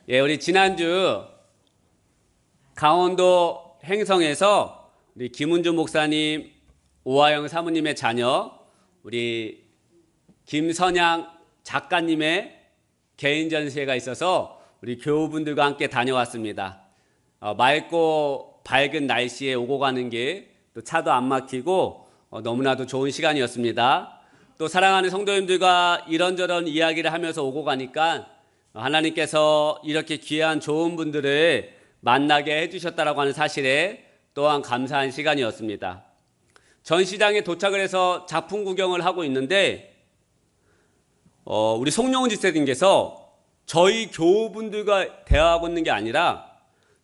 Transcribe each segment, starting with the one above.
예, 우리 지난주 강원도 행성에서 우리 김은주 목사님, 오하영 사모님의 자녀, 우리 김선양 작가님의 개인 전시회가 있어서 우리 교우분들과 함께 다녀왔습니다. 맑고 밝은 날씨에 오고 가는 길, 또 차도 안 막히고 너무나도 좋은 시간이었습니다. 또 사랑하는 성도님들과 이런저런 이야기를 하면서 오고 가니까 하나님께서 이렇게 귀한 좋은 분들을 만나게 해주셨다라고 하는 사실에 또한 감사한 시간이었습니다. 전시장에 도착을 해서 작품 구경을 하고 있는데 우리 송영훈 집사님께서 저희 교우분들과 대화하고 있는 게 아니라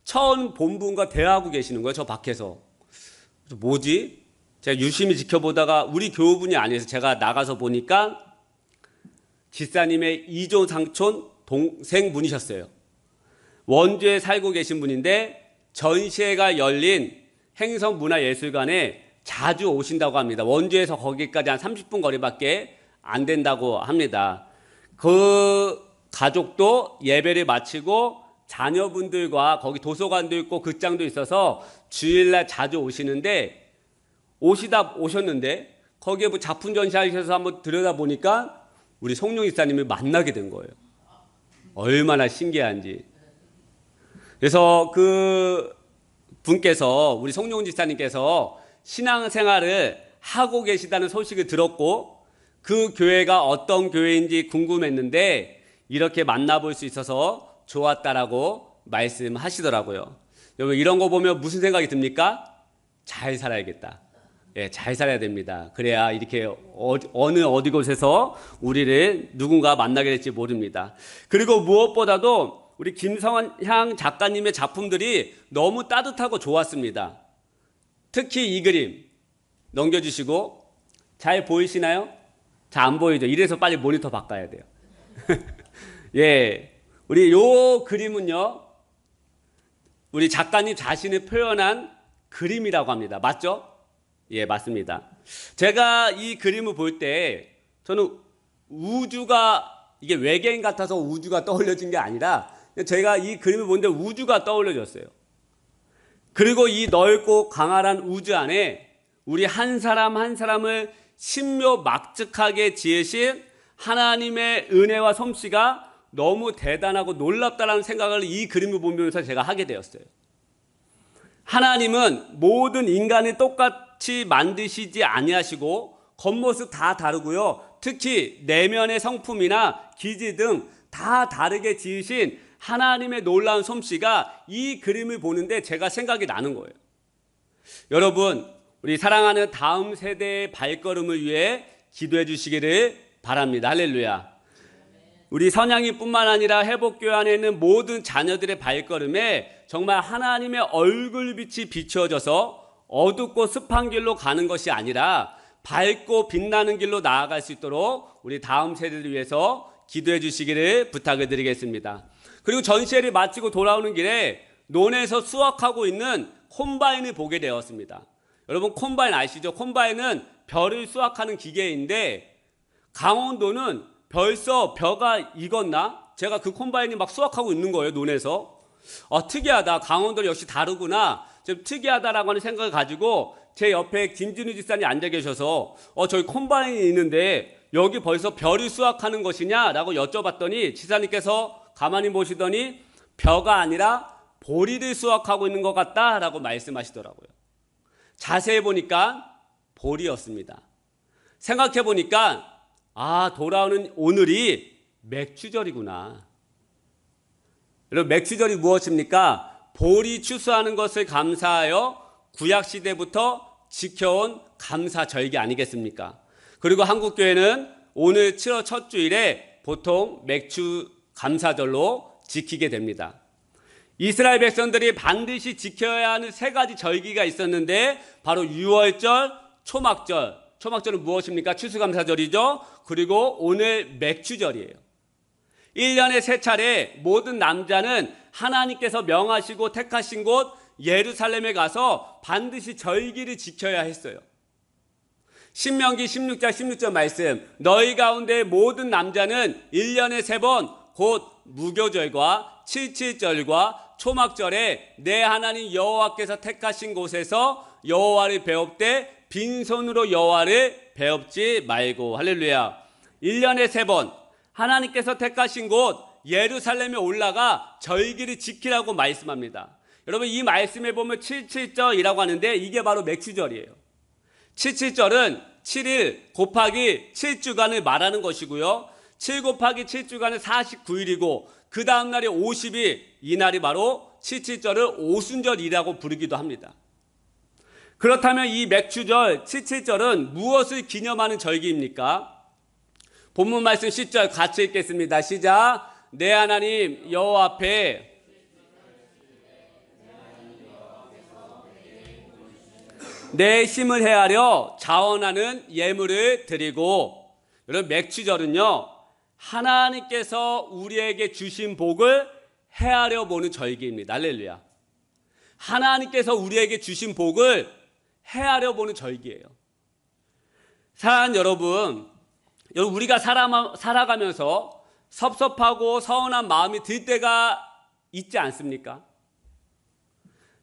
처음 본 분과 대화하고 계시는 거예요. 저 밖에서. 뭐지? 제가 유심히 지켜보다가 우리 교우분이 아니어서 제가 나가서 보니까 집사님의 이조 상촌 동생분이셨어요. 원주에 살고 계신 분인데 전시회가 열린 행성문화예술관에 자주 오신다고 합니다. 원주에서 거기까지 한 30분 거리밖에 안 된다고 합니다. 그 가족도 예배를 마치고 자녀분들과 거기 도서관도 있고 극장도 있어서 주일날 자주 오시는데 오셨는데 거기에 뭐 작품 전시하셔서 한번 들여다보니까 우리 송룡 집사님을 만나게 된 거예요. 얼마나 신기한지. 그래서 그 분께서 우리 송룡 집사님께서 신앙생활을 하고 계시다는 소식을 들었고 그 교회가 어떤 교회인지 궁금했는데 이렇게 만나볼 수 있어서 좋았다라고 말씀하시더라고요. 여러분 이런 거 보면 무슨 생각이 듭니까? 잘 살아야겠다. 예, 잘 살아야 됩니다. 그래야 이렇게 어디 곳에서 우리를 누군가 만나게 될지 모릅니다. 그리고 무엇보다도 우리 김성향 작가님의 작품들이 너무 따뜻하고 좋았습니다. 특히 이 그림 넘겨주시고 잘 보이시나요? 잘 안 보이죠? 이래서 빨리 모니터 바꿔야 돼요. 예, 우리 요 그림은요 우리 작가님 자신을 표현한 그림이라고 합니다. 맞죠? 예, 맞습니다. 제가 이 그림을 볼 때 저는 우주가 이게 외계인 같아서 우주가 떠올려진 게 아니라 제가 이 그림을 보는데 우주가 떠올려졌어요. 그리고 이 넓고 강활한 우주 안에 우리 한 사람 한 사람을 신묘막측하게 지으신 하나님의 은혜와 솜씨가 너무 대단하고 놀랍다라는 생각을 이 그림을 보면서 제가 하게 되었어요. 하나님은 모든 인간을 똑같이 만드시지 아니하시고 겉모습 다 다르고요. 특히 내면의 성품이나 기질 등 다 다르게 지으신 하나님의 놀라운 솜씨가 이 그림을 보는데 제가 생각이 나는 거예요. 여러분, 우리 사랑하는 다음 세대의 발걸음을 위해 기도해 주시기를 바랍니다. 할렐루야. 우리 선양이뿐만 아니라 회복교회 안에 있는 모든 자녀들의 발걸음에 정말 하나님의 얼굴빛이 비추어져서 어둡고 습한 길로 가는 것이 아니라 밝고 빛나는 길로 나아갈 수 있도록 우리 다음 세대를 위해서 기도해 주시기를 부탁을 드리겠습니다. 그리고 전시회를 마치고 돌아오는 길에 논에서 수확하고 있는 콤바인을 보게 되었습니다. 여러분 콤바인 아시죠? 콤바인은 벼를 수확하는 기계인데 강원도는 벌써 벼가 익었나? 제가 그 콤바인이 막 수확하고 있는 거예요, 논에서. 특이하다. 강원도 역시 다르구나. 좀 특이하다라고 하는 생각을 가지고 제 옆에 김진우 집사님이 앉아 계셔서 저기 콤바인이 있는데 여기 벌써 벼를 수확하는 것이냐라고 여쭤봤더니 지사님께서 가만히 보시더니 벼가 아니라 보리를 수확하고 있는 것 같다라고 말씀하시더라고요. 자세히 보니까 보리였습니다. 생각해 보니까 돌아오는 오늘이 맥추절이구나. 여러분 맥추절이 무엇입니까? 보리 추수하는 것을 감사하여 구약시대부터 지켜온 감사절기 아니겠습니까? 그리고 한국교회는 오늘 7월 첫 주일에 보통 맥추 감사절로 지키게 됩니다. 이스라엘 백성들이 반드시 지켜야 하는 세 가지 절기가 있었는데 바로 유월절, 초막절. 초막절은 무엇입니까? 추수감사절이죠. 그리고 오늘 맥추절이에요. 1년에 세 차례 모든 남자는 하나님께서 명하시고 택하신 곳 예루살렘에 가서 반드시 절기를 지켜야 했어요. 신명기 16장 16절 말씀, 너희 가운데 모든 남자는 1년에 3번 곧 무교절과 칠칠절과 초막절에 내 하나님 여호와께서 택하신 곳에서 여호와를 배웁되 빈손으로 여호와를 배웁지 말고. 할렐루야. 1년에 3번 하나님께서 택하신 곳 예루살렘에 올라가 절기를 지키라고 말씀합니다. 여러분, 이 말씀에 보면 77절이라고 하는데 이게 바로 맥주절이에요. 77절은 7일 곱하기 7주간을 말하는 것이고요. 7 곱하기 7주간은 49일이고 그 다음 날이 50일, 이 날이 바로 77절을 오순절이라고 부르기도 합니다. 그렇다면 이 맥주절 77절은 무엇을 기념하는 절기입니까? 본문 말씀 10절 같이 읽겠습니다. 시작. 내 하나님 여호와 앞에 내 힘을 헤아려 자원하는 예물을 드리고. 여러분, 맥주절은요 하나님께서 우리에게 주신 복을 헤아려 보는 절기입니다. 할렐루야. 하나님께서 우리에게 주신 복을 헤아려 보는 절기예요. 사랑하는 여러분, 우리가 살아가면서 섭섭하고 서운한 마음이 들 때가 있지 않습니까?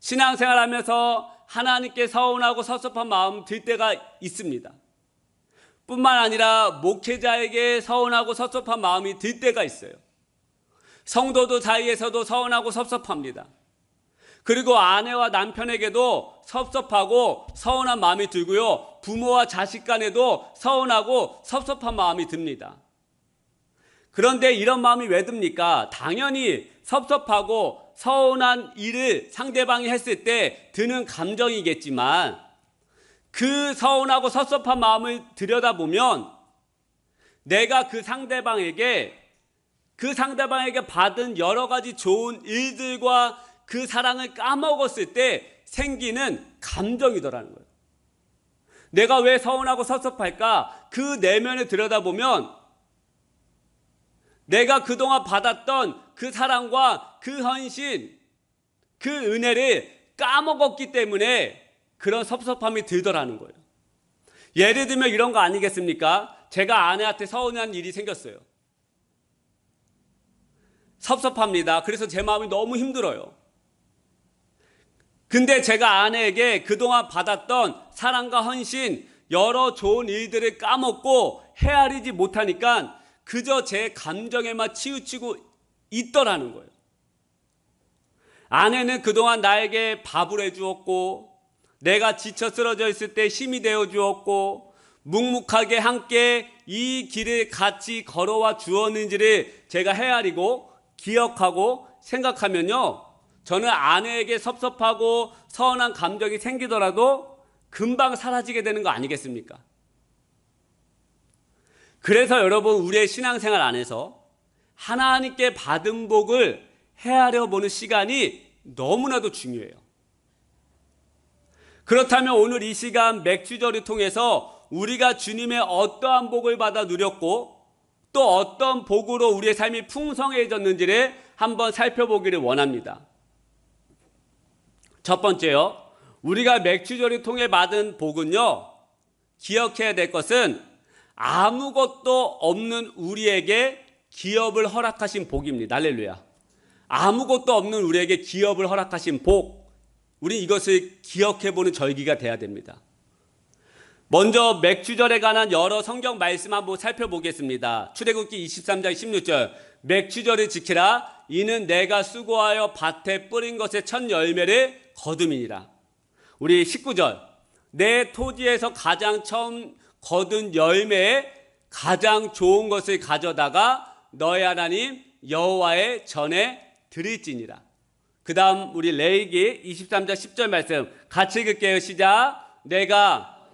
신앙생활하면서 하나님께 서운하고 섭섭한 마음 들 때가 있습니다. 뿐만 아니라 목회자에게 서운하고 섭섭한 마음이 들 때가 있어요. 성도들 사이에서도 서운하고 섭섭합니다. 그리고 아내와 남편에게도 섭섭하고 서운한 마음이 들고요. 부모와 자식 간에도 서운하고 섭섭한 마음이 듭니다. 그런데 이런 마음이 왜 듭니까? 당연히 섭섭하고 서운한 일을 상대방이 했을 때 드는 감정이겠지만 그 서운하고 섭섭한 마음을 들여다보면 내가 그 상대방에게 받은 여러 가지 좋은 일들과 그 사랑을 까먹었을 때 생기는 감정이더라는 거예요. 내가 왜 서운하고 섭섭할까? 그 내면을 들여다보면 내가 그동안 받았던 그 사랑과 그 헌신, 그 은혜를 까먹었기 때문에 그런 섭섭함이 들더라는 거예요. 예를 들면 이런 거 아니겠습니까? 제가 아내한테 서운한 일이 생겼어요. 섭섭합니다. 그래서 제 마음이 너무 힘들어요. 근데 제가 아내에게 그동안 받았던 사랑과 헌신, 여러 좋은 일들을 까먹고 헤아리지 못하니까 그저 제 감정에만 치우치고 있더라는 거예요. 아내는 그동안 나에게 밥을 해주었고, 내가 지쳐 쓰러져 있을 때 힘이 되어 주었고, 묵묵하게 함께 이 길을 같이 걸어와 주었는지를 제가 헤아리고 기억하고 생각하면요, 저는 아내에게 섭섭하고 서운한 감정이 생기더라도 금방 사라지게 되는 거 아니겠습니까? 그래서 여러분, 우리의 신앙생활 안에서 하나님께 받은 복을 헤아려 보는 시간이 너무나도 중요해요. 그렇다면 오늘 이 시간 맥주절을 통해서 우리가 주님의 어떠한 복을 받아 누렸고 또 어떤 복으로 우리의 삶이 풍성해졌는지를 한번 살펴보기를 원합니다. 첫 번째요, 우리가 맥주절을 통해 받은 복은요, 기억해야 될 것은 아무것도 없는 우리에게 기업을 허락하신 복입니다. 할렐루야. 아무것도 없는 우리에게 기업을 허락하신 복, 우리 이것을 기억해보는 절기가 돼야 됩니다. 먼저 맥주절에 관한 여러 성경 말씀 한번 살펴보겠습니다. 출애굽기 23장 16절, 맥주절을 지키라. 이는 내가 수고하여 밭에 뿌린 것의 첫 열매를 거둠이니라. 우리 19절, 내 토지에서 가장 처음 거둔 열매에 가장 좋은 것을 가져다가 너의 하나님 여호와의 전에 드릴지니라. 그 다음 우리 레위기 23장 10절 말씀 같이 읽을게요. 시작. 내가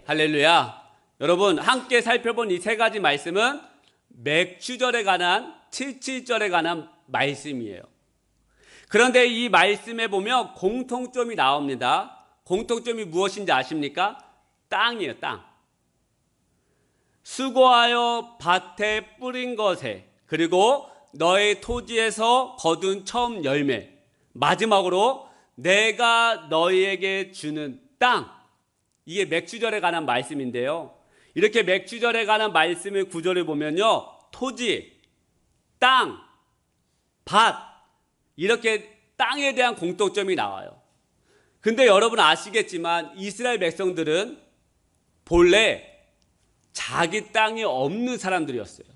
할렐루야. 여러분, 함께 살펴본 이 세 가지 말씀은 맥주절에 관한 77절에 관한 말씀이에요. 그런데 이 말씀에 보면 공통점이 나옵니다. 공통점이 무엇인지 아십니까? 땅이에요. 땅. 수고하여 밭에 뿌린 것에, 그리고 너의 토지에서 거둔 처음 열매, 마지막으로 내가 너희에게 주는 땅. 이게 맥주절에 관한 말씀인데요, 이렇게 맥주절에 관한 말씀의 구절을 보면요, 토지, 땅, 밭, 이렇게 땅에 대한 공통점이 나와요. 근데 여러분 아시겠지만 이스라엘 백성들은 본래 자기 땅이 없는 사람들이었어요.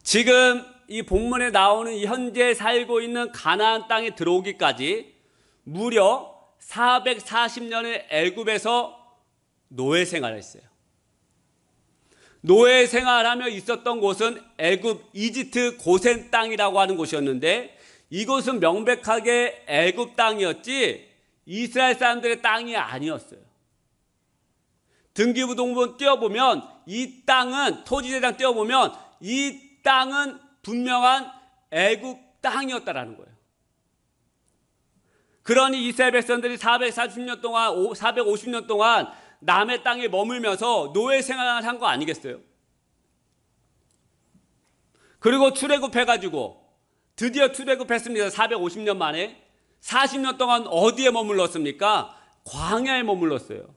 지금 이 본문에 나오는 현재 살고 있는 가나안 땅에 들어오기까지 무려 440년의 애굽에서 노예 생활을 했어요. 노예 생활하며 있었던 곳은 애굽 이집트 고센 땅이라고 하는 곳이었는데, 이곳은 명백하게 애굽 땅이었지 이스라엘 사람들의 땅이 아니었어요. 등기부등본 띄워보면 이 땅은, 토지대장 띄워보면 이 땅은 분명한 애굽 땅이었다라는 거예요. 그러니 이스라엘 백성들이 440년 동안, 450년 동안 남의 땅에 머물면서 노예 생활을 한 거 아니겠어요? 그리고 출애굽해가지고 드디어 출애굽했습니다. 450년 만에. 40년 동안 어디에 머물렀습니까? 광야에 머물렀어요.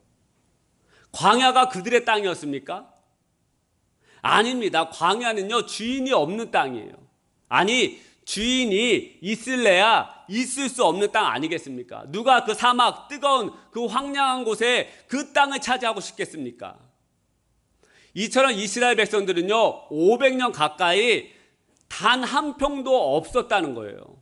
광야가 그들의 땅이었습니까? 아닙니다. 광야는요, 주인이 없는 땅이에요. 아니, 주인이 있을래야 있을 수 없는 땅 아니겠습니까? 누가 그 사막, 뜨거운 그 황량한 곳에 그 땅을 차지하고 싶겠습니까? 이처럼 이스라엘 백성들은요, 500년 가까이 단 한 평도 없었다는 거예요.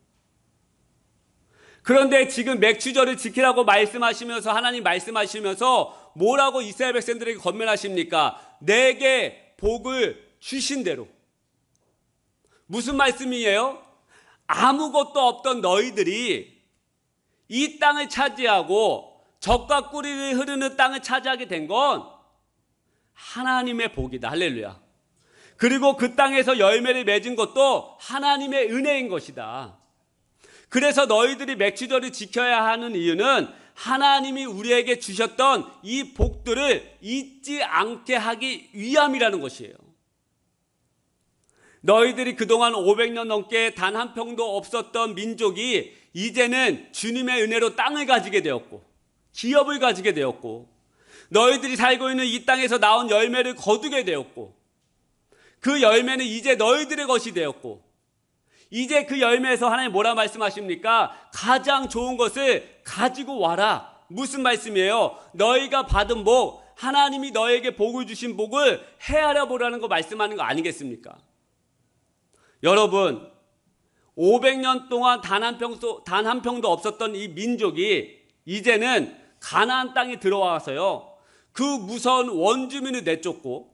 그런데 지금 맥주절을 지키라고 말씀하시면서, 하나님 말씀하시면서 뭐라고 이스라엘 백성들에게 권면하십니까? 내게 복을 주신 대로. 무슨 말씀이에요? 아무것도 없던 너희들이 이 땅을 차지하고 젖과 꿀이 흐르는 땅을 차지하게 된 건 하나님의 복이다. 할렐루야. 그리고 그 땅에서 열매를 맺은 것도 하나님의 은혜인 것이다. 그래서 너희들이 맥주절을 지켜야 하는 이유는 하나님이 우리에게 주셨던 이 복들을 잊지 않게 하기 위함이라는 것이에요. 너희들이 그동안 500년 넘게 단 한 평도 없었던 민족이 이제는 주님의 은혜로 땅을 가지게 되었고, 기업을 가지게 되었고, 너희들이 살고 있는 이 땅에서 나온 열매를 거두게 되었고, 그 열매는 이제 너희들의 것이 되었고, 이제 그 열매에서 하나님 뭐라 말씀하십니까? 가장 좋은 것을 가지고 와라. 무슨 말씀이에요? 너희가 받은 복, 하나님이 너에게 복을 주신 복을 헤아려 보라는 거 말씀하는 거 아니겠습니까? 여러분, 500년 동안 단 한 평도 없었던 이 민족이 이제는 가나안 땅에 들어와서요, 그 무서운 원주민을 내쫓고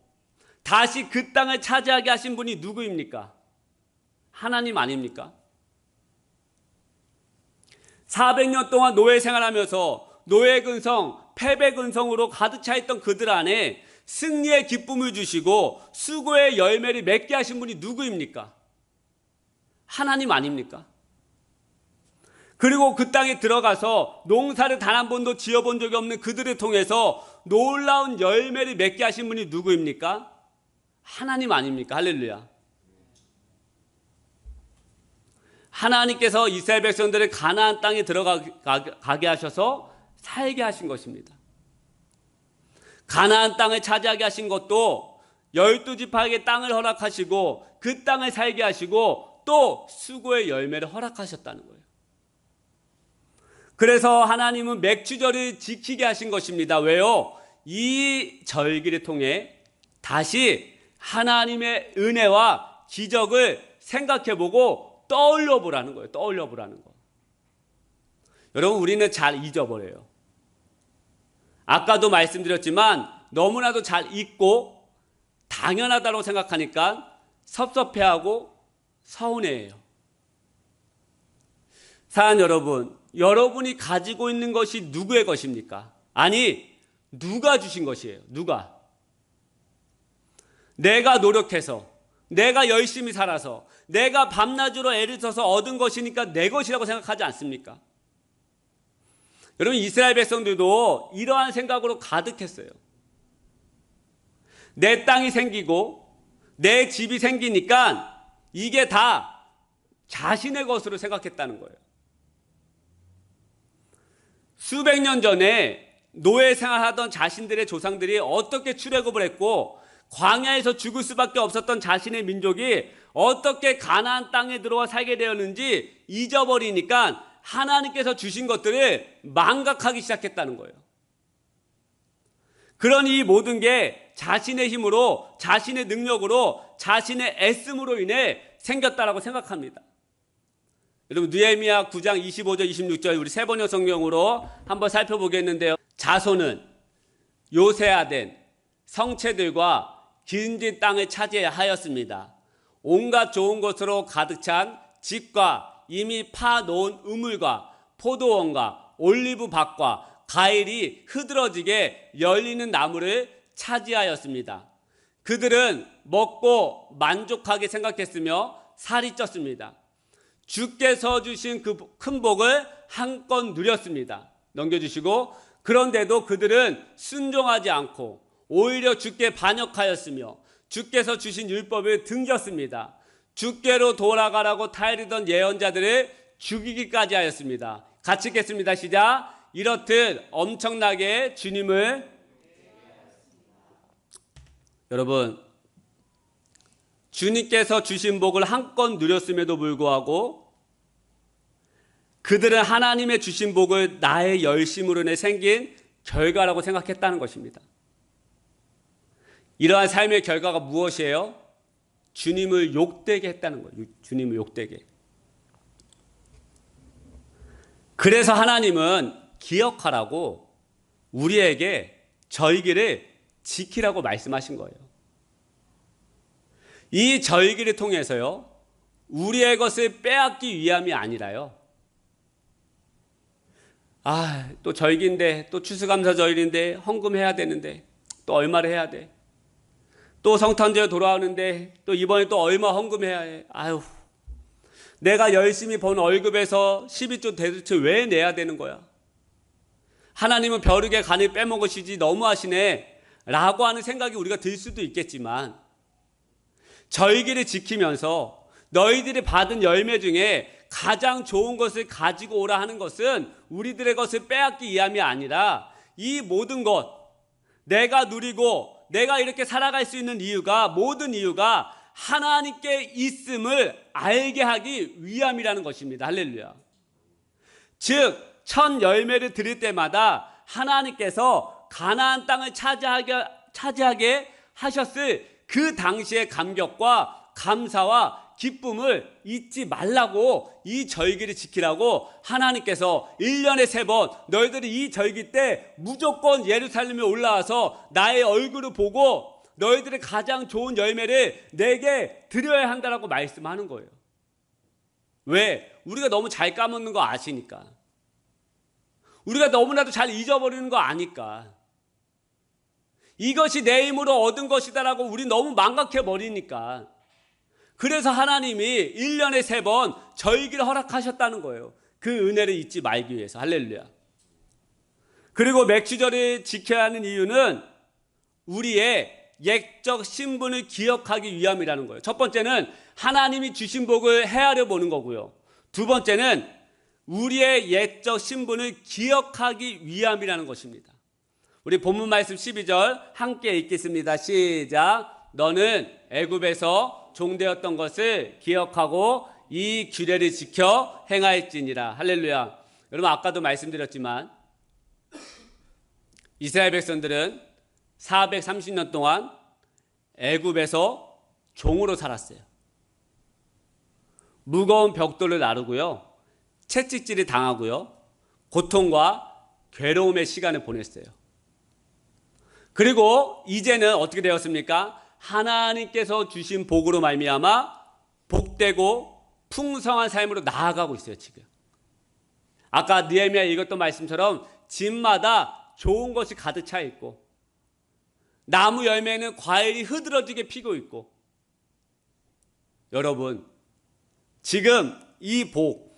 다시 그 땅을 차지하게 하신 분이 누구입니까? 하나님 아닙니까? 400년 동안 노예 생활하면서 노예 근성, 패배 근성으로 가득 차 있던 그들 안에 승리의 기쁨을 주시고 수고의 열매를 맺게 하신 분이 누구입니까? 하나님 아닙니까? 그리고 그 땅에 들어가서 농사를 단 한 번도 지어본 적이 없는 그들을 통해서 놀라운 열매를 맺게 하신 분이 누구입니까? 하나님 아닙니까? 할렐루야. 하나님께서 이스라엘 백성들을 가나안 땅에 들어가게 하셔서 살게 하신 것입니다. 가나안 땅을 차지하게 하신 것도 12지파에게 땅을 허락하시고 그 땅을 살게 하시고 또 수고의 열매를 허락하셨다는 거예요. 그래서 하나님은 맥주절을 지키게 하신 것입니다. 왜요? 이 절기를 통해 다시 하나님의 은혜와 기적을 생각해보고 떠올려 보라는 거예요. 떠올려 보라는 거. 여러분, 우리는 잘 잊어버려요. 아까도 말씀드렸지만 너무나도 잘 잊고 당연하다고 생각하니까 섭섭해하고 서운해해요. 사랑하는 여러분, 여러분이 가지고 있는 것이 누구의 것입니까? 아니, 누가 주신 것이에요. 누가? 내가 노력해서, 내가 열심히 살아서, 내가 밤낮으로 애를 써서 얻은 것이니까 내 것이라고 생각하지 않습니까? 여러분, 이스라엘 백성들도 이러한 생각으로 가득했어요. 내 땅이 생기고 내 집이 생기니까 이게 다 자신의 것으로 생각했다는 거예요. 수백 년 전에 노예 생활하던 자신들의 조상들이 어떻게 출애굽을 했고 광야에서 죽을 수밖에 없었던 자신의 민족이 어떻게 가나안 땅에 들어와 살게 되었는지 잊어버리니까 하나님께서 주신 것들을 망각하기 시작했다는 거예요. 그러니 이 모든 게 자신의 힘으로, 자신의 능력으로, 자신의 애씀으로 인해 생겼다라고 생각합니다. 여러분, 느헤미야 9장 25절 26절 우리 세 번역 성경으로 한번 살펴보겠는데요. 자손은 요새화된 성체들과 기름진 땅을 차지하였습니다. 온갖 좋은 것으로 가득 찬 집과 이미 파놓은 우물과 포도원과 올리브 밭과 과일이 흐드러지게 열리는 나무를 차지하였습니다. 그들은 먹고 만족하게 생각했으며 살이 쪘습니다. 주께서 주신 그 큰 복을 한껏 누렸습니다. 넘겨주시고, 그런데도 그들은 순종하지 않고 오히려 주께 반역하였으며 주께서 주신 율법을 등졌습니다. 주께로 돌아가라고 타이르던 예언자들을 죽이기까지 하였습니다. 같이 읽겠습니다. 시작. 이렇듯 엄청나게 주님을, 여러분, 주님께서 주신 복을 한껏 누렸음에도 불구하고 그들은 하나님의 주신 복을 나의 열심으로 인해 생긴 결과라고 생각했다는 것입니다. 이러한 삶의 결과가 무엇이에요? 주님을 욕되게 했다는 거예요. 주님을 욕되게. 그래서 하나님은 기억하라고 우리에게 절기를 지키라고 말씀하신 거예요. 이 절기를 통해서요, 우리의 것을 빼앗기 위함이 아니라요, 또 절기인데, 또 추수감사절인데, 헌금해야 되는데, 또 얼마를 해야 돼? 또 성탄절 돌아오는데, 또 이번에 또 얼마 헌금해야 해? 내가 열심히 번 월급에서 12조 대체 왜 내야 되는 거야? 하나님은 벼룩의 간을 빼먹으시지 너무하시네 라고 하는 생각이 우리가 들 수도 있겠지만, 절기를 지키면서 너희들이 받은 열매 중에 가장 좋은 것을 가지고 오라 하는 것은 우리들의 것을 빼앗기 위함이 아니라, 이 모든 것, 내가 누리고 내가 이렇게 살아갈 수 있는 이유가, 모든 이유가 하나님께 있음을 알게 하기 위함이라는 것입니다. 할렐루야. 즉, 첫 열매를 드릴 때마다 하나님께서 가나안 땅을 차지하게 하셨을 그 당시의 감격과 감사와 기쁨을 잊지 말라고, 이 절기를 지키라고 하나님께서 1년에 3번 너희들이 이 절기 때 무조건 예루살렘에 올라와서 나의 얼굴을 보고 너희들의 가장 좋은 열매를 내게 드려야 한다라고 말씀하는 거예요. 왜? 우리가 너무 잘 까먹는 거 아시니까. 우리가 너무나도 잘 잊어버리는 거 아니까. 이것이 내 힘으로 얻은 것이다라고 우리 너무 망각해버리니까. 그래서 하나님이 1년에 3번 절기를 허락하셨다는 거예요. 그 은혜를 잊지 말기 위해서. 할렐루야. 그리고 맥주절을 지켜야 하는 이유는 우리의 옛적 신분을 기억하기 위함이라는 거예요. 첫 번째는 하나님이 주신 복을 헤아려 보는 거고요. 두 번째는 우리의 옛적 신분을 기억하기 위함이라는 것입니다. 우리 본문 말씀 12절 함께 읽겠습니다. 시작. 너는 애굽에서 종되었던 것을 기억하고 이 규례를 지켜 행하였지니라. 할렐루야. 여러분, 아까도 말씀드렸지만 이스라엘 백성들은 430년 동안 애굽에서 종으로 살았어요. 무거운 벽돌을 나르고요, 채찍질을 당하고요, 고통과 괴로움의 시간을 보냈어요. 그리고 이제는 어떻게 되었습니까? 하나님께서 주신 복으로 말미암아 복되고 풍성한 삶으로 나아가고 있어요. 지금 아까 느헤미야 읽었던 말씀처럼 집마다 좋은 것이 가득 차 있고, 나무 열매는 과일이 흐드러지게 피고 있고, 여러분, 지금 이 복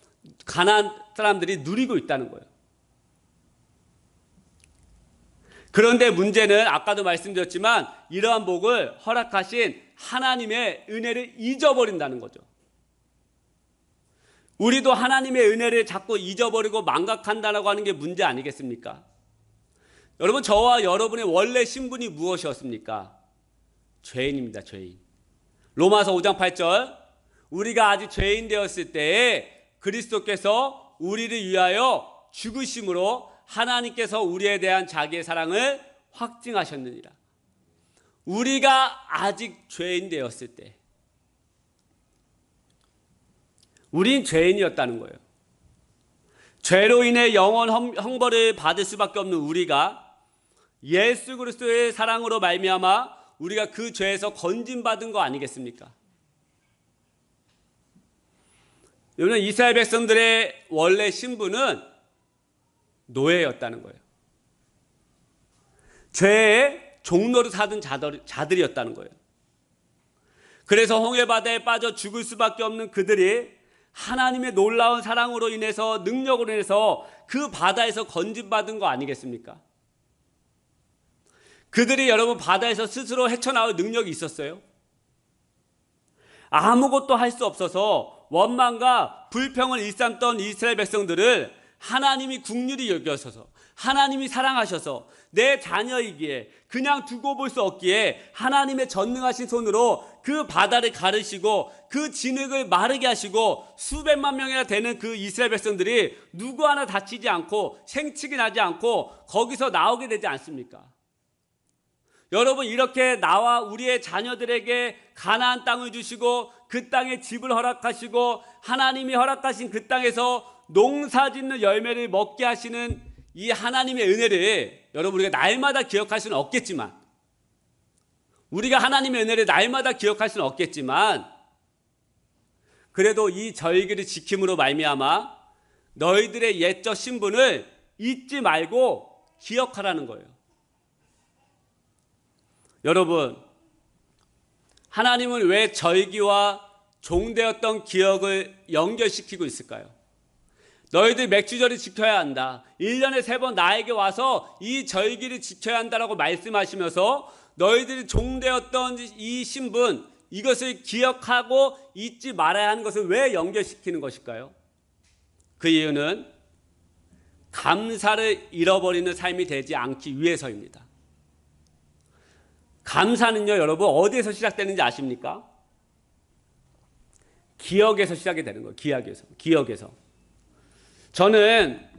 가나안 사람들이 누리고 있다는 거예요. 그런데 문제는 아까도 말씀드렸지만 이러한 복을 허락하신 하나님의 은혜를 잊어버린다는 거죠. 우리도 하나님의 은혜를 자꾸 잊어버리고 망각한다고 하는 게 문제 아니겠습니까? 여러분, 저와 여러분의 원래 신분이 무엇이었습니까? 죄인입니다. 죄인. 로마서 5장 8절, 우리가 아직 죄인 되었을 때에 그리스도께서 우리를 위하여 죽으심으로 하나님께서 우리에 대한 자기의 사랑을 확증하셨느니라. 우리가 아직 죄인 되었을 때, 우린 죄인이었다는 거예요. 죄로 인해 영원 형벌을 받을 수밖에 없는 우리가 예수 그리스도의 사랑으로 말미암아 우리가 그 죄에서 건진받은 거 아니겠습니까? 여러분, 이스라엘 백성들의 원래 신분은 노예였다는 거예요. 죄의 종로로 사던 자들이었다는 거예요. 그래서 홍해바다에 빠져 죽을 수밖에 없는 그들이 하나님의 놀라운 사랑으로 인해서, 능력으로 인해서 그 바다에서 건진받은 거 아니겠습니까? 그들이 여러분 바다에서 스스로 헤쳐나올 능력이 있었어요? 아무것도 할 수 없어서 원망과 불평을 일삼던 이스라엘 백성들을 하나님이 긍휼히 여겨셔서, 하나님이 사랑하셔서 내 자녀이기에 그냥 두고 볼 수 없기에 하나님의 전능하신 손으로 그 바다를 가르시고 그 진흙을 마르게 하시고 수백만 명이나 되는 그 이스라엘 백성들이 누구 하나 다치지 않고 생측이 나지 않고 거기서 나오게 되지 않습니까? 여러분, 이렇게 나와 우리의 자녀들에게 가나안 땅을 주시고 그 땅에 집을 허락하시고 하나님이 허락하신 그 땅에서 농사짓는 열매를 먹게 하시는 이 하나님의 은혜를 여러분 우리가 날마다 기억할 수는 없겠지만, 우리가 하나님의 은혜를 날마다 기억할 수는 없겠지만, 그래도 이 절기를 지킴으로 말미암아 너희들의 옛적 신분을 잊지 말고 기억하라는 거예요. 여러분, 하나님은 왜 절기와 종되었던 기억을 연결시키고 있을까요? 너희들 맥주절을 지켜야 한다. 1년에 3번 나에게 와서 이 절기를 지켜야 한다라고 말씀하시면서 너희들이 종되었던 이 신분, 이것을 기억하고 잊지 말아야 하는 것을 왜 연결시키는 것일까요? 그 이유는 감사를 잃어버리는 삶이 되지 않기 위해서입니다. 감사는요, 여러분 어디에서 시작되는지 아십니까? 기억에서 시작이 되는 거예요. 기억에서. 저는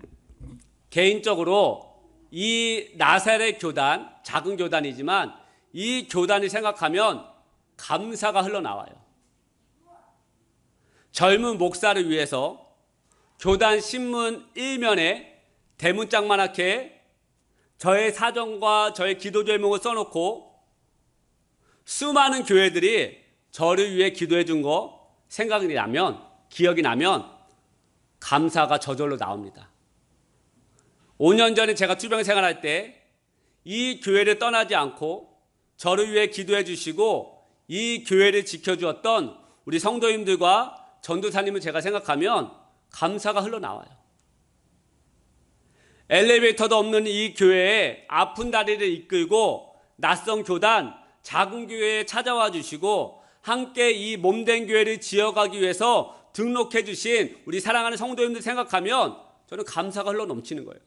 개인적으로 이 나사렛 교단, 작은 교단이지만 이 교단을 생각하면 감사가 흘러나와요. 젊은 목사를 위해서 교단 신문 1면에 대문짝만하게 저의 사정과 저의 기도 제목을 써놓고 수많은 교회들이 저를 위해 기도해 준 거 생각이 나면, 기억이 나면 감사가 저절로 나옵니다. 5년 전에 제가 투병 생활할 때 이 교회를 떠나지 않고 저를 위해 기도해 주시고 이 교회를 지켜주었던 우리 성도님들과 전도사님을 제가 생각하면 감사가 흘러나와요. 엘리베이터도 없는 이 교회에 아픈 다리를 이끌고 낯선 교단, 작은 교회에 찾아와 주시고 함께 이 몸된 교회를 지어가기 위해서 등록해 주신 우리 사랑하는 성도님들 생각하면 저는 감사가 흘러 넘치는 거예요.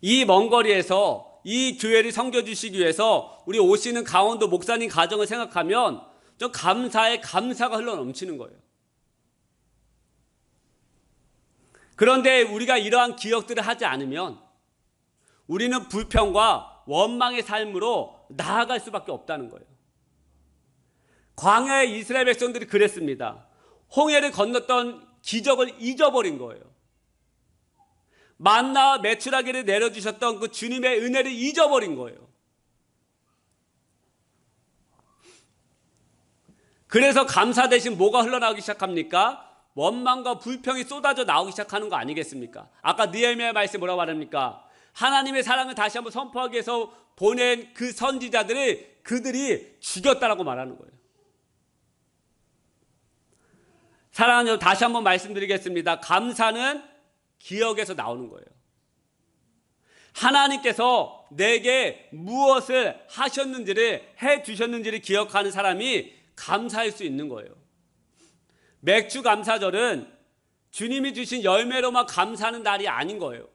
이 먼 거리에서 이 교회를 섬겨주시기 위해서 우리 오시는 강원도 목사님 가정을 생각하면 저 감사에 감사가 흘러 넘치는 거예요. 그런데 우리가 이러한 기억들을 하지 않으면 우리는 불평과 원망의 삶으로 나아갈 수밖에 없다는 거예요. 광야의 이스라엘 백성들이 그랬습니다. 홍해를 건넜던 기적을 잊어버린 거예요. 만나와 메추라기를 내려주셨던 그 주님의 은혜를 잊어버린 거예요. 그래서 감사 대신 뭐가 흘러나오기 시작합니까? 원망과 불평이 쏟아져 나오기 시작하는 거 아니겠습니까? 아까 느헤미야 말씀 뭐라고 말합니까? 하나님의 사랑을 다시 한번 선포하기 위해서 보낸 그 선지자들을 그들이 죽였다라고 말하는 거예요. 사랑하는 여러분, 다시 한번 말씀드리겠습니다. 감사는 기억에서 나오는 거예요. 하나님께서 내게 무엇을 하셨는지를 해주셨는지를 기억하는 사람이 감사할 수 있는 거예요. 맥주 감사절은 주님이 주신 열매로만 감사하는 날이 아닌 거예요.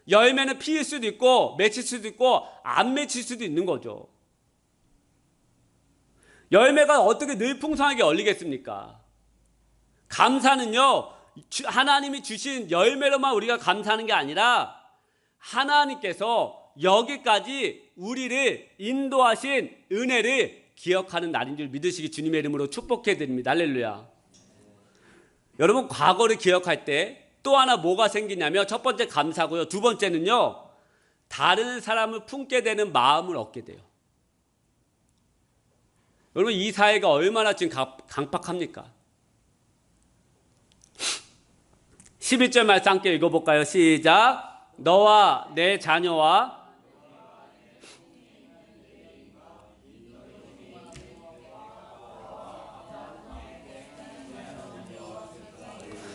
열매는 피일 수도 있고 맺힐 수도 있고 안 맺힐 수도 있는 거죠. 열매가 어떻게 늘 풍성하게 열리겠습니까? 감사는요, 하나님이 주신 열매로만 우리가 감사하는 게 아니라 하나님께서 여기까지 우리를 인도하신 은혜를 기억하는 날인 줄 믿으시기 주님의 이름으로 축복해 드립니다. 할렐루야. 여러분, 과거를 기억할 때 또 하나 뭐가 생기냐면, 첫 번째 감사고요. 두 번째는요, 다른 사람을 품게 되는 마음을 얻게 돼요. 여러분, 이 사회가 얼마나 지금 강팍합니까? 11절 말씀 함께 읽어볼까요? 시작. 너와 내 자녀와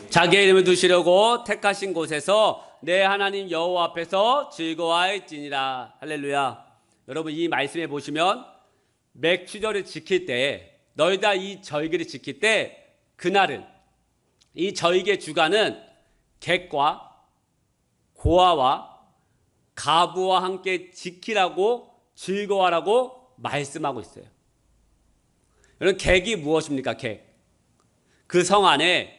자기의 이름을 두시려고 택하신 곳에서 내 하나님 여호와 앞에서 즐거워할지니라. 할렐루야. 여러분, 이 말씀에 보시면 맥추절을 지킬 때, 너희다 이 절기를 지킬 때, 그날은 이 절기의 주간은 객과 고아와 가부와 함께 지키라고 즐거워하라고 말씀하고 있어요. 여러분, 객이 무엇입니까? 객. 그 성 안에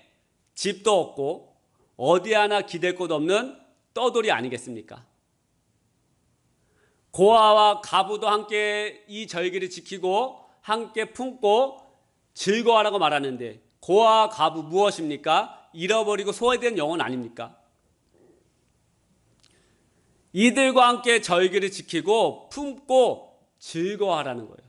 집도 없고 어디 하나 기댈 곳 없는 떠돌이 아니겠습니까? 고아와 가부도 함께 이 절기를 지키고 함께 품고 즐거워하라고 말하는데, 고아와 가부 무엇입니까? 잃어버리고 소외된 영혼 아닙니까? 이들과 함께 절기를 지키고 품고 즐거워하라는 거예요.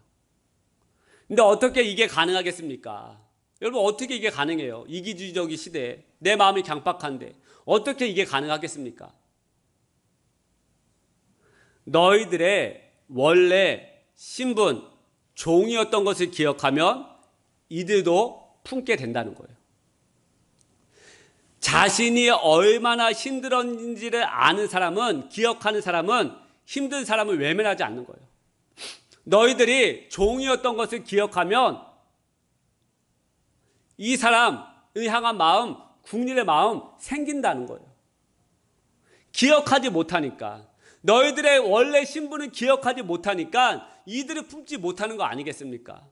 근데 어떻게 이게 가능하겠습니까? 여러분, 어떻게 이게 가능해요? 이기주의적인 시대에 내 마음이 강팍한데 어떻게 이게 가능하겠습니까? 너희들의 원래 신분, 종이었던 것을 기억하면 이들도 품게 된다는 거예요. 자신이 얼마나 힘들었는지를 아는 사람은, 기억하는 사람은 힘든 사람을 외면하지 않는 거예요. 너희들이 종이었던 것을 기억하면 이 사람을 향한 마음, 국민의 마음 생긴다는 거예요. 기억하지 못하니까, 너희들의 원래 신분을 기억하지 못하니까 이들을 품지 못하는 거 아니겠습니까?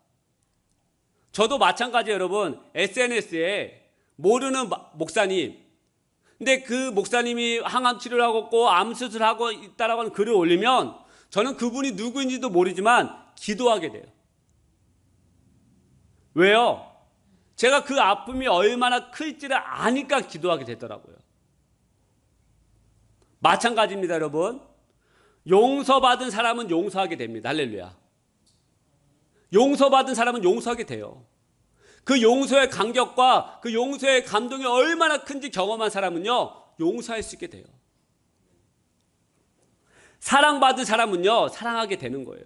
저도 마찬가지예요. 여러분, SNS에 모르는 목사님, 근데 그 목사님이 항암 치료를 하고 있고 암 수술하고 있다라고 하는 글을 올리면 저는 그분이 누구인지도 모르지만 기도하게 돼요. 왜요? 제가 그 아픔이 얼마나 클지를 아니까 기도하게 되더라고요. 마찬가지입니다, 여러분. 용서받은 사람은 용서하게 됩니다. 할렐루야. 용서받은 사람은 용서하게 돼요. 그 용서의 감격과 그 용서의 감동이 얼마나 큰지 경험한 사람은요, 용서할 수 있게 돼요. 사랑받은 사람은요, 사랑하게 되는 거예요.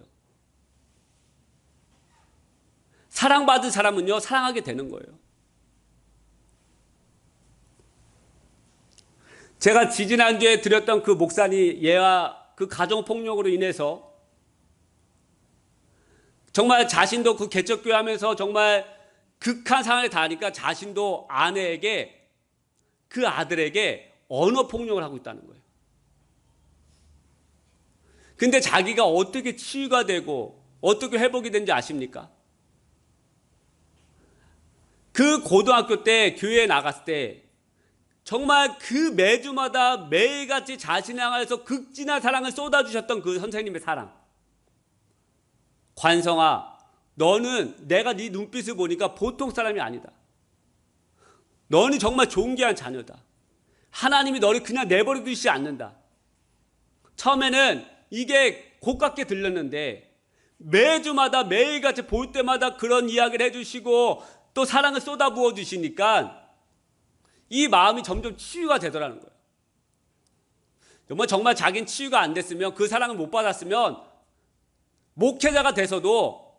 사랑받은 사람은요, 사랑하게 되는 거예요. 제가 지지난주에 드렸던 그 목사님 예와 그 가정폭력으로 인해서 정말 자신도 그 개척교회 하면서 정말 극한 상황에 닿으니까 자신도 아내에게, 그 아들에게 언어폭력을 하고 있다는 거예요. 근데 자기가 어떻게 치유가 되고 어떻게 회복이 된지 아십니까? 그 고등학교 때 교회에 나갔을 때 정말 그 매주마다 매일같이 자신을 향해서 극진한 사랑을 쏟아주셨던 그 선생님의 사랑. 관성아, 너는 내가 네 눈빛을 보니까 보통 사람이 아니다. 너는 정말 존귀한 자녀다. 하나님이 너를 그냥 내버려 두시지 않는다. 처음에는 이게 고깝게 들렸는데 매주마다 매일같이 볼 때마다 그런 이야기를 해주시고 또 사랑을 쏟아부어 주시니까 이 마음이 점점 치유가 되더라는 거예요. 정말 자기는 치유가 안 됐으면, 그 사랑을 못 받았으면 목회자가 돼서도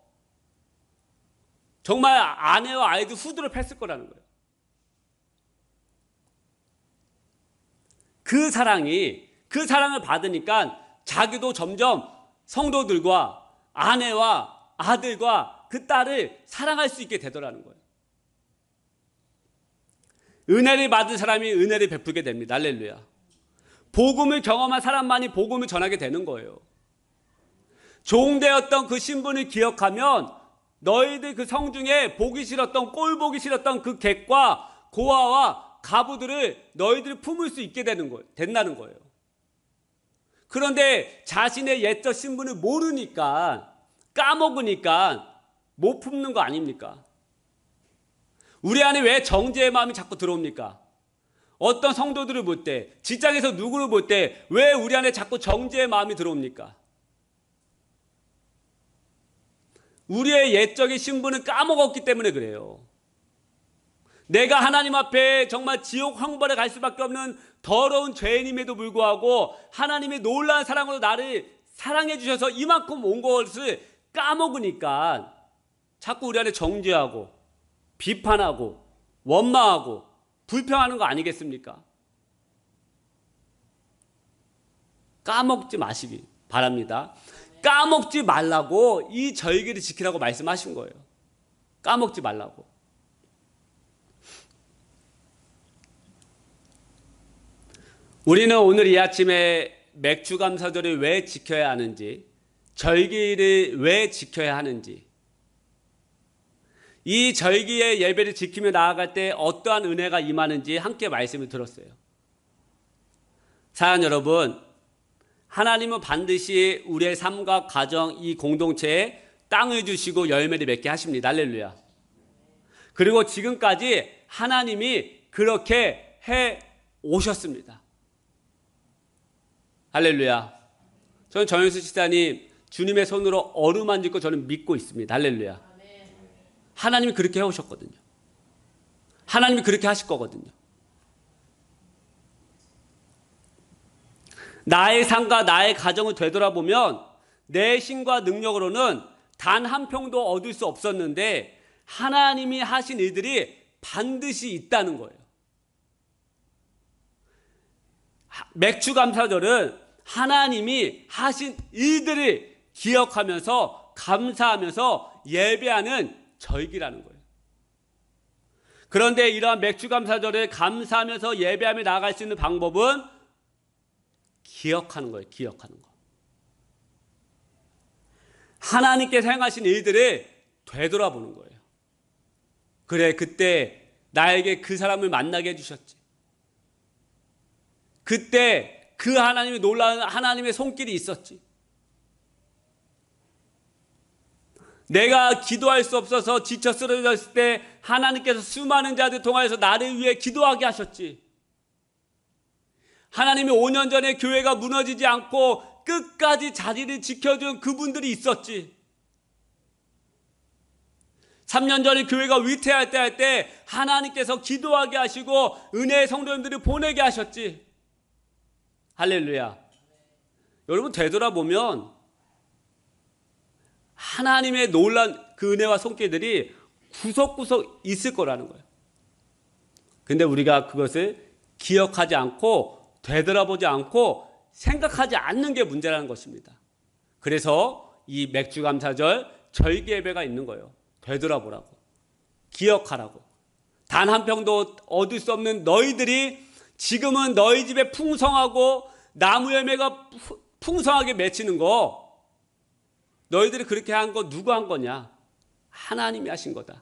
정말 아내와 아이들 후드를 팼을 거라는 거예요. 그 사랑을 받으니까 자기도 점점 성도들과 아내와 아들과 그 딸을 사랑할 수 있게 되더라는 거예요. 은혜를 받은 사람이 은혜를 베풀게 됩니다. 할렐루야. 복음을 경험한 사람만이 복음을 전하게 되는 거예요. 종되었던 그 신분을 기억하면 너희들 그 성중에 보기 싫었던, 꼴 보기 싫었던 그 객과 고아와 가부들을 너희들이 품을 수 있게 된다는 거예요. 그런데 자신의 옛적 신분을 모르니까, 까먹으니까 못 품는 거 아닙니까? 우리 안에 왜 정죄의 마음이 자꾸 들어옵니까? 어떤 성도들을 볼 때, 직장에서 누구를 볼 때 왜 우리 안에 자꾸 정죄의 마음이 들어옵니까? 우리의 옛적인 신분을 까먹었기 때문에 그래요. 내가 하나님 앞에 정말 지옥 황벌에 갈 수밖에 없는 더러운 죄인임에도 불구하고 하나님의 놀라운 사랑으로 나를 사랑해 주셔서 이만큼 온 것을 까먹으니까 자꾸 우리 안에 정죄하고 비판하고 원망하고 불평하는 거 아니겠습니까? 까먹지 마시기 바랍니다. 까먹지 말라고 이 절기를 지키라고 말씀하신 거예요. 까먹지 말라고. 우리는 오늘 이 아침에 맥주감사절을 왜 지켜야 하는지, 절기를 왜 지켜야 하는지, 이 절기의 예배를 지키며 나아갈 때 어떠한 은혜가 임하는지 함께 말씀을 들었어요. 사랑하는 여러분, 하나님은 반드시 우리의 삶과 가정, 이 공동체에 땅을 주시고 열매를 맺게 하십니다. 할렐루야. 그리고 지금까지 하나님이 그렇게 해 오셨습니다. 할렐루야. 저는 정영수 집사님 주님의 손으로 어루만질 거 저는 믿고 있습니다. 할렐루야. 하나님이 그렇게 해오셨거든요. 하나님이 그렇게 하실 거거든요. 나의 삶과 나의 가정을 되돌아보면 내 힘과 능력으로는 단 한 평도 얻을 수 없었는데 하나님이 하신 일들이 반드시 있다는 거예요. 맥주감사절은 하나님이 하신 일들을 기억하면서 감사하면서 예배하는 절기라는 거예요. 그런데 이러한 맥주감사절을 감사하면서 예배하며 나아갈 수 있는 방법은 기억하는 거예요. 기억하는 거. 하나님께서 행하신 일들을 되돌아보는 거예요. 그래, 그때 나에게 그 사람을 만나게 해주셨지. 그때 그 하나님의 놀라운 하나님의 손길이 있었지. 내가 기도할 수 없어서 지쳐 쓰러졌을 때 하나님께서 수많은 자들 통하여서 나를 위해 기도하게 하셨지. 하나님이 5년 전에 교회가 무너지지 않고 끝까지 자리를 지켜준 그분들이 있었지. 3년 전에 교회가 위태할 때 하나님께서 기도하게 하시고 은혜의 성도님들을 보내게 하셨지. 할렐루야. 여러분 되돌아보면 하나님의 놀란 그 은혜와 손길들이 구석구석 있을 거라는 거예요. 근데 우리가 그것을 기억하지 않고 되돌아보지 않고 생각하지 않는 게 문제라는 것입니다. 그래서 이 맥주감사절 절기 예배가 있는 거예요. 되돌아보라고, 기억하라고. 단 한 평도 얻을 수 없는 너희들이 지금은 너희 집에 풍성하고 나무 열매가 풍성하게 맺히는 거, 너희들이 그렇게 한 거 누가 한 거냐? 하나님이 하신 거다.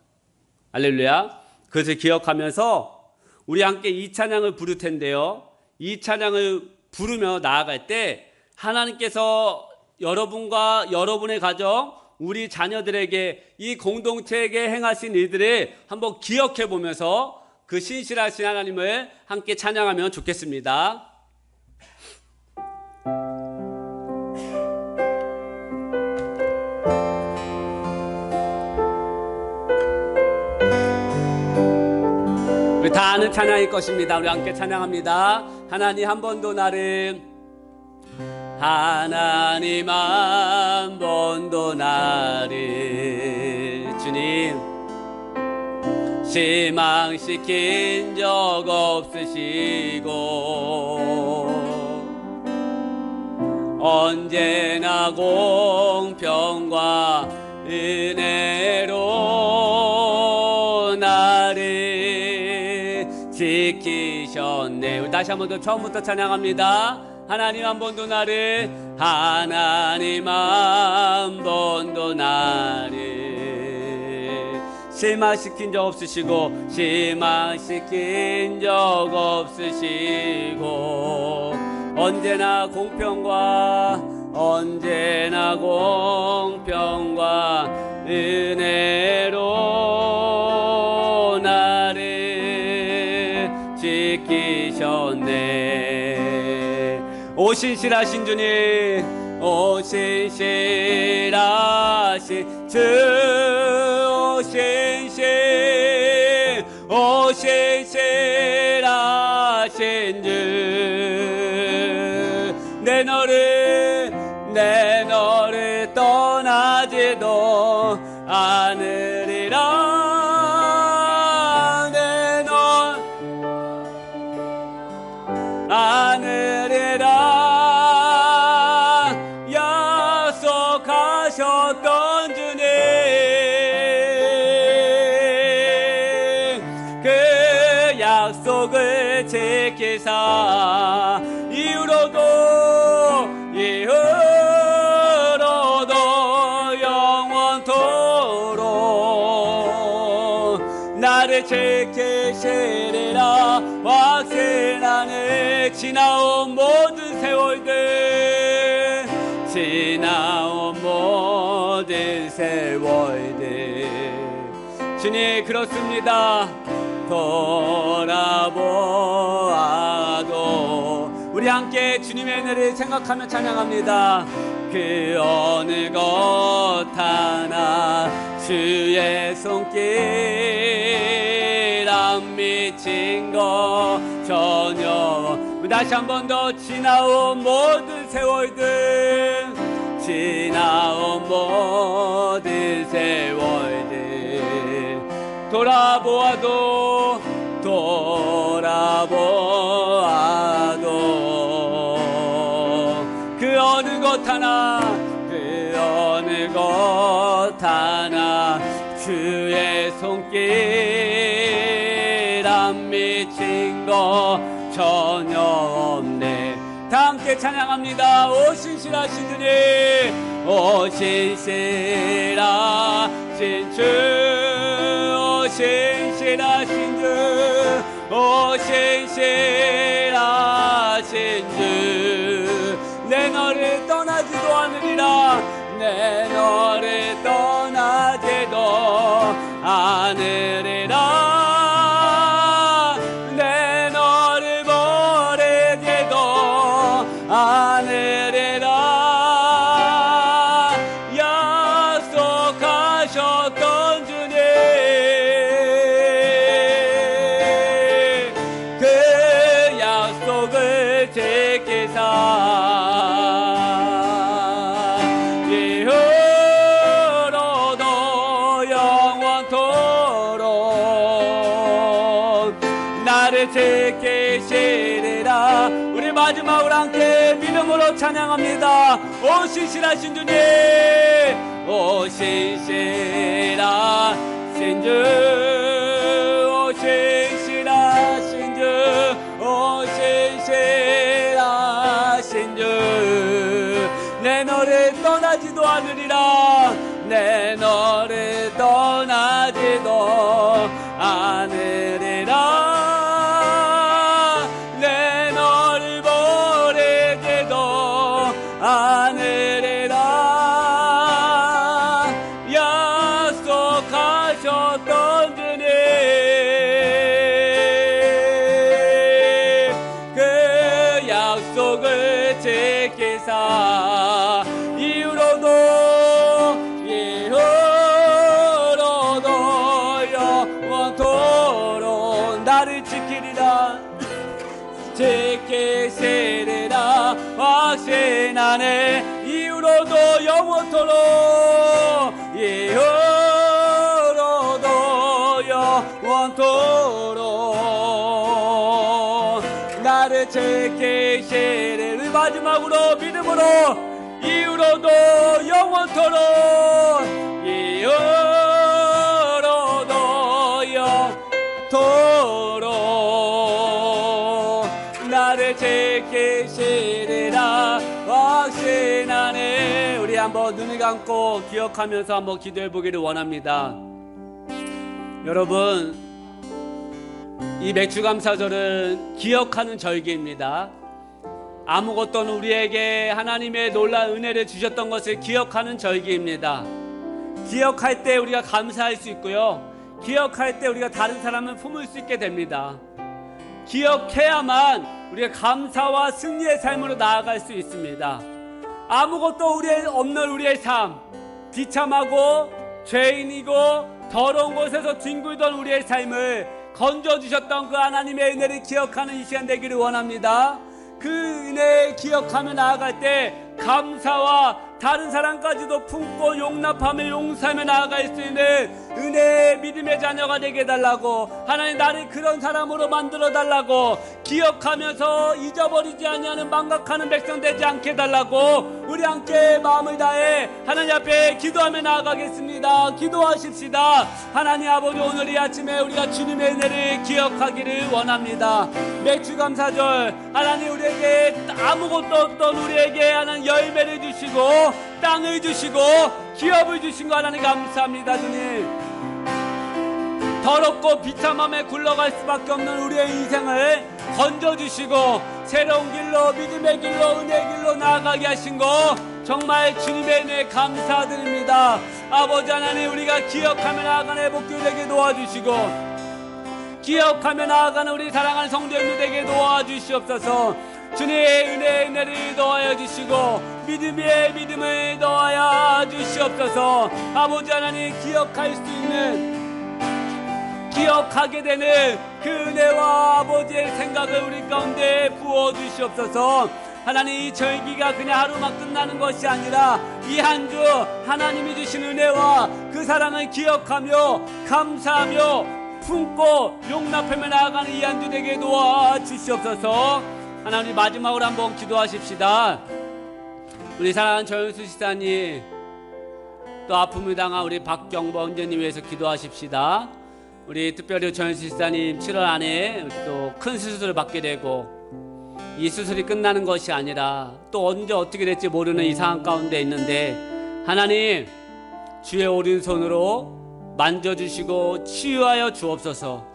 할렐루야. 그것을 기억하면서 우리 함께 이 찬양을 부를 텐데요. 이 찬양을 부르며 나아갈 때 하나님께서 여러분과 여러분의 가정, 우리 자녀들에게 이 공동체에게 행하신 일들을 한번 기억해 보면서 그 신실하신 하나님을 함께 찬양하면 좋겠습니다. 우리 다 아는 찬양일 것입니다. 우리 함께 찬양합니다. 하나님 한 번도 나를, 하나님 한 번도 나를 주님 실망시킨 적 없으시고 언제나 공평과 은혜로 나를 지키셨네. 다시 한 번 더 처음부터 찬양합니다. 하나님 한 번도 나를, 하나님 한 번도 나를 실망시킨 적 없으시고, 실망시킨 적 없으시고, 언제나 공평과 은혜로 나를 지키셨네. 오 신실하신 주님, 오 신실하신 주, 오 신실하신 주, 내 너를 떠나지도 않으리라. 내 너 않으리라. 약속하셨던 주님, 그 약속을 지키사 이후로도 영원토록 나를 지키시리라. 확신하네. 지나온 모든 세월들, 지나온 모든 세월들, 주님 그렇습니다. 돌아보아도 우리 함께 주님의 은혜를 생각하며 찬양합니다. 그 어느 것 하나 주의 손길 안 미친 것 전혀. 다시 한 번 더. 지나온 모든 세월들, 지나온 모든 세월들, 돌아보아도 그 어느 것 하나, 그 어느 것 하나 주의 손길 안 미친 것 전혀 없네. 다 함께 찬양합니다. 오 신실하신 주님, 오 신실하신 주, 오 신실하신 주, 오 신실하신 주, 내 너를 떠나지도 않으리라. 내 너를 떠나지도 않으리라. 내 너를 버리지도 않으리라. 약속하셨던 주님, 그 약속을 지키사 지키시리라. 우리 마지막으로 함께 믿음으로 찬양합니다. 오 신실하신 주님, 오 신실하신 주, 오 신실하신 주, 오 신실하신 주, 내 너를 떠나지도 않으리라. 내 너를 떠나지도 않으리라. 않으리라. 약속하셨던 주님, 그 약속을 지키사 이후로도 영원토록 나를 지키리라. 지키시리라. 확신하네. 이후로도 영원토록, 이후로도 영원토록 나를 지키시리라. 마지막으로 믿음으로 이후로도 영원토록, 이후로도 영원토록 한번 눈을 감고 기억하면서 한번 기도해 보기를 원합니다. 여러분, 이 맥주감사절은 기억하는 절기입니다. 아무것도 없는 우리에게 하나님의 놀라운 은혜를 주셨던 것을 기억하는 절기입니다. 기억할 때 우리가 감사할 수 있고요, 기억할 때 우리가 다른 사람을 품을 수 있게 됩니다. 기억해야만 우리가 감사와 승리의 삶으로 나아갈 수 있습니다. 아무것도 없는 우리의 삶, 비참하고 죄인이고 더러운 곳에서 뒹굴던 우리의 삶을 건져주셨던 그 하나님의 은혜를 기억하는 이 시간 되기를 원합니다. 그 은혜 기억하며 나아갈 때 감사와 다른 사람까지도 품고 용납하며 용서하며 나아갈 수 있는 은혜의 믿음의 자녀가 되게 해달라고, 하나님 나를 그런 사람으로 만들어 달라고, 기억하면서 잊어버리지 아니하는 망각하는 백성 되지 않게 해달라고 우리 함께 마음을 다해 하나님 앞에 기도하며 나아가겠습니다. 기도하십시다. 하나님 아버지, 오늘 이 아침에 우리가 주님의 은혜를 기억하기를 원합니다. 맥주감사절, 하나님 우리에게 아무것도 없던 우리에게 하나님 열매를 주시고 땅을 주시고 기업을 주신 거 하나님 감사합니다. 주님, 더럽고 비참함에 굴러갈 수밖에 없는 우리의 인생을 건져주시고 새로운 길로, 믿음의 길로, 은혜의 길로 나아가게 하신 거 정말 주님의 은혜에 감사드립니다. 아버지 하나님, 우리가 기억하며 나아가는 회복교회 되게 도와주시고 기억하며 나아가는 우리 사랑하는 성도님들 되게 도와주시옵소서. 주님의 은혜를 더하여 주시고 믿음의 믿음을 더하여 주시옵소서. 아버지 하나님, 기억할 수 있는, 기억하게 되는 그 은혜와 아버지의 생각을 우리 가운데 부어주시옵소서. 하나님, 이 절기가 그냥 하루만 끝나는 것이 아니라 이 한 주 하나님이 주신 은혜와 그 사랑을 기억하며 감사하며 품고 용납하며 나아가는 이 한 주 되게 도와주시옵소서. 하나님, 마지막으로 한번 기도하십시다. 우리 사랑하는 전현수 시사님, 또 아픔을 당한 우리 박경보 원장님 위해서 기도하십시다. 우리 특별히 전현수 시사님 7월 안에 또 큰 수술을 받게 되고 이 수술이 끝나는 것이 아니라 또 언제 어떻게 될지 모르는 이 상황 가운데 있는데, 하나님 주의 오른손으로 만져주시고 치유하여 주옵소서.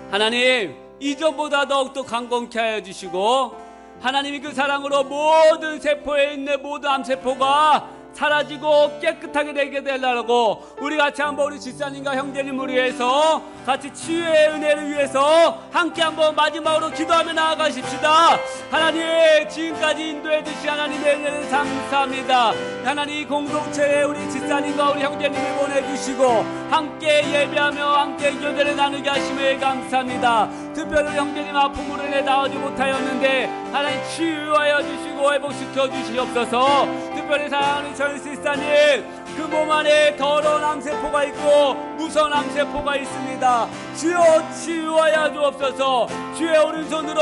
하나님, 이전보다 더욱더 강건케 하여 주시고 하나님이 그 사랑으로 모든 세포에 있는 모든 암세포가 사라지고 깨끗하게 되게 되려고 우리 같이 한번 우리 집사님과 형제님을 위해서 같이 치유의 은혜를 위해서 함께 한번 마지막으로 기도하며 나아가십시다. 하나님, 지금까지 인도해 주신 하나님의 은혜를 감사합니다. 하나님, 이 공동체에 우리 집사님과 우리 형제님을 보내주시고 함께 예배하며 함께 교제를 나누게 하심을 감사합니다. 특별히 형제님 아픔으로 인해 나오지 못하였는데 하나님 치유하여 주시고 회복시켜 주시옵소서. 특별히 사랑하는 전현수 집사님, 그 몸 안에 더러운 암세포가 있고 무서운 암세포가 있습니다. 주여 치유하여 주옵소서. 주의 오른손으로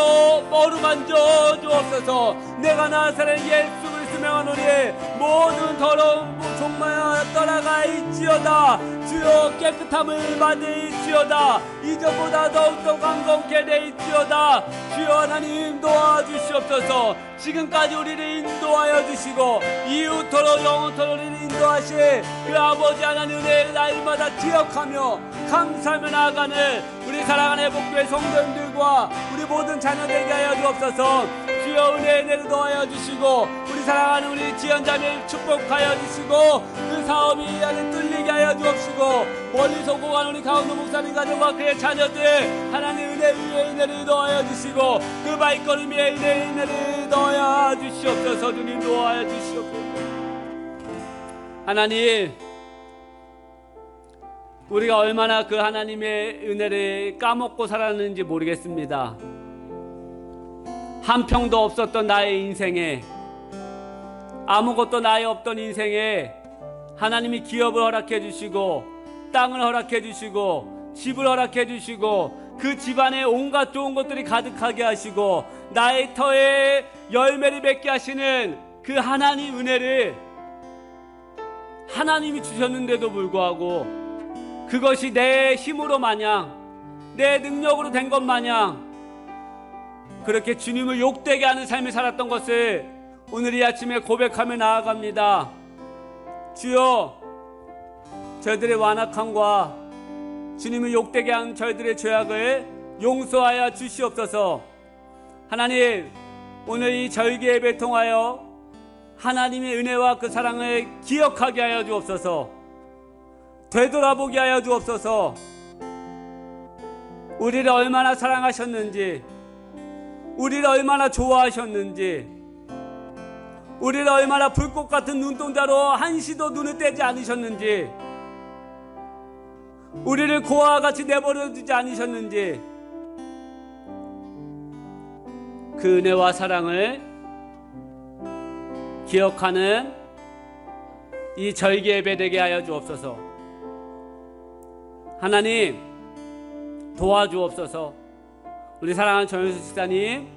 어루만져 주옵소서. 내가 나사렛 예수 그리스도 명하노니 모든 더러운 종말 떠나가 있지어다. 주여 깨끗함을 받으시오다. 이전보다 더욱더 강건케 되있지어다. 주여 하나님 도와주시옵소서. 지금까지 우리를 인도하여 주시고 이후토록 영원토록 우리를 인도하신 그 아버지 하나님 은혜를 날마다 기억하며 감사하며 나아가는 우리 사랑하는 회복교회 성도님들과 우리 모든 자녀되게 하여 주옵소서. 주여 은혜를 더하여 주시고 우리 사랑하는 우리 지연자매 축복하여 주시고 그 사업이 뚫리게 하여 주옵시고 멀리서 오고 가는 우리 강원도 목사님 가족과 그의 자녀들 하나님 은혜 위에 은혜를 더하여 주시고 그 발걸음 위에 은혜를 더하여 주시옵소서. 주님 도와여 주시옵소서. 하나님, 우리가 얼마나 그 하나님의 은혜를 까먹고 살았는지 모르겠습니다. 한 평도 없었던 나의 인생에, 아무것도 나의 없던 인생에 하나님이 기업을 허락해 주시고 땅을 허락해 주시고 집을 허락해 주시고 그 집안에 온갖 좋은 것들이 가득하게 하시고 나의 터에 열매를 맺게 하시는 그 하나님 은혜를 하나님이 주셨는데도 불구하고 그것이 내 힘으로 마냥, 내 능력으로 된 것 마냥 그렇게 주님을 욕되게 하는 삶을 살았던 것을 오늘 이 아침에 고백하며 나아갑니다. 주여, 저희들의 완악함과 주님을 욕되게 한 저희들의 죄악을 용서하여 주시옵소서. 하나님, 오늘 이 절기 예배를 통하여 하나님의 은혜와 그 사랑을 기억하게 하여 주옵소서. 되돌아보게 하여 주옵소서. 우리를 얼마나 사랑하셨는지, 우리를 얼마나 좋아하셨는지, 우리를 얼마나 불꽃 같은 눈동자로 한시도 눈을 떼지 않으셨는지, 우리를 고아와 같이 내버려 두지 않으셨는지, 그 은혜와 사랑을 기억하는 이 절기 예배 되게 하여 주옵소서. 하나님, 도와주옵소서. 우리 사랑하는 정현수 집사님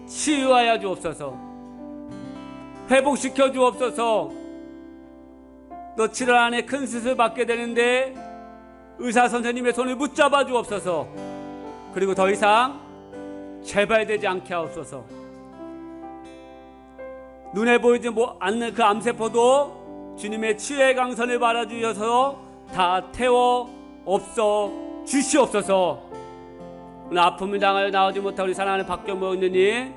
치유하여 주옵소서. 회복시켜 주옵소서. 또 7월 안에 큰 수술 받게 되는데 의사 선생님의 손을 붙잡아 주옵소서. 그리고 더 이상 재발되지 않게 하옵소서. 눈에 보이지 않는 그 암세포도 주님의 치유의 강선을 바라주셔서 다 태워 없어 주시옵소서. 오늘 아픔을 당하여 나오지 못한 우리 사랑하는 박경모 의원님,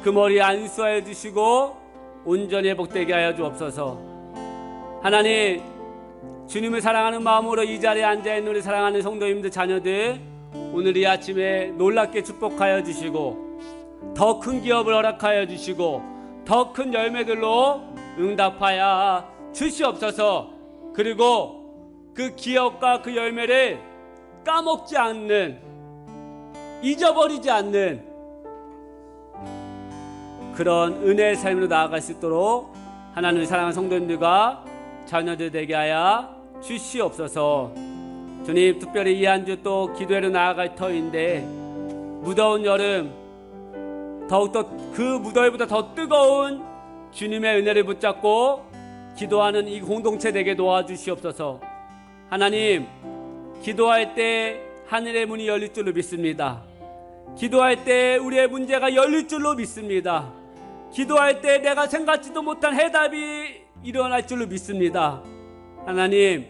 그 머리 안수하여 주시고 온전히 회복되게 하여 주옵소서. 하나님, 주님을 사랑하는 마음으로 이 자리에 앉아있는 우리 사랑하는 성도님들 자녀들, 오늘 이 아침에 놀랍게 축복하여 주시고 더 큰 기업을 허락하여 주시고 더 큰 열매들로 응답하여 주시옵소서. 그리고 그 기업과 그 열매를 까먹지 않는, 잊어버리지 않는 그런 은혜의 삶으로 나아갈 수 있도록 하나님을 사랑하는 성도님들과 자녀들 되게 하여 주시옵소서. 주님, 특별히 이 한 주 또 기도회로 나아갈 터인데 무더운 여름, 더욱더 그 무더위보다 더 뜨거운 주님의 은혜를 붙잡고 기도하는 이 공동체 되게 도와주시옵소서. 하나님, 기도할 때 하늘의 문이 열릴 줄로 믿습니다. 기도할 때 우리의 문제가 열릴 줄로 믿습니다. 기도할 때 내가 생각지도 못한 해답이 일어날 줄로 믿습니다. 하나님,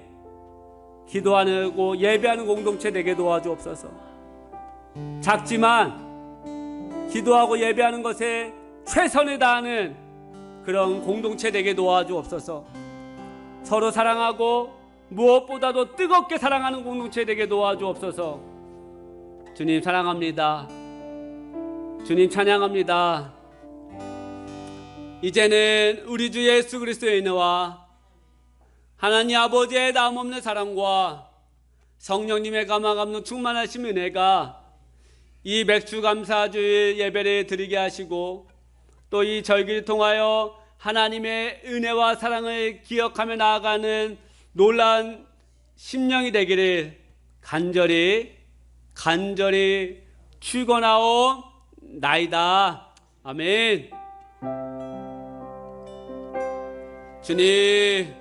기도하고 예배하는 공동체 되게 도와주옵소서. 작지만 기도하고 예배하는 것에 최선을 다하는 그런 공동체 되게 도와주옵소서. 서로 사랑하고 무엇보다도 뜨겁게 사랑하는 공동체 되게 도와주옵소서. 주님 사랑합니다. 주님 찬양합니다. 이제는 우리 주 예수 그리스도의 은혜와 하나님 아버지의 다음없는 사랑과 성령님의 감화감동 충만하신 은혜가 이 맥주감사주일 예배를 드리게 하시고 또 이 절기를 통하여 하나님의 은혜와 사랑을 기억하며 나아가는 놀라운 심령이 되기를 간절히 축원하옵나이다. 아멘. 주님,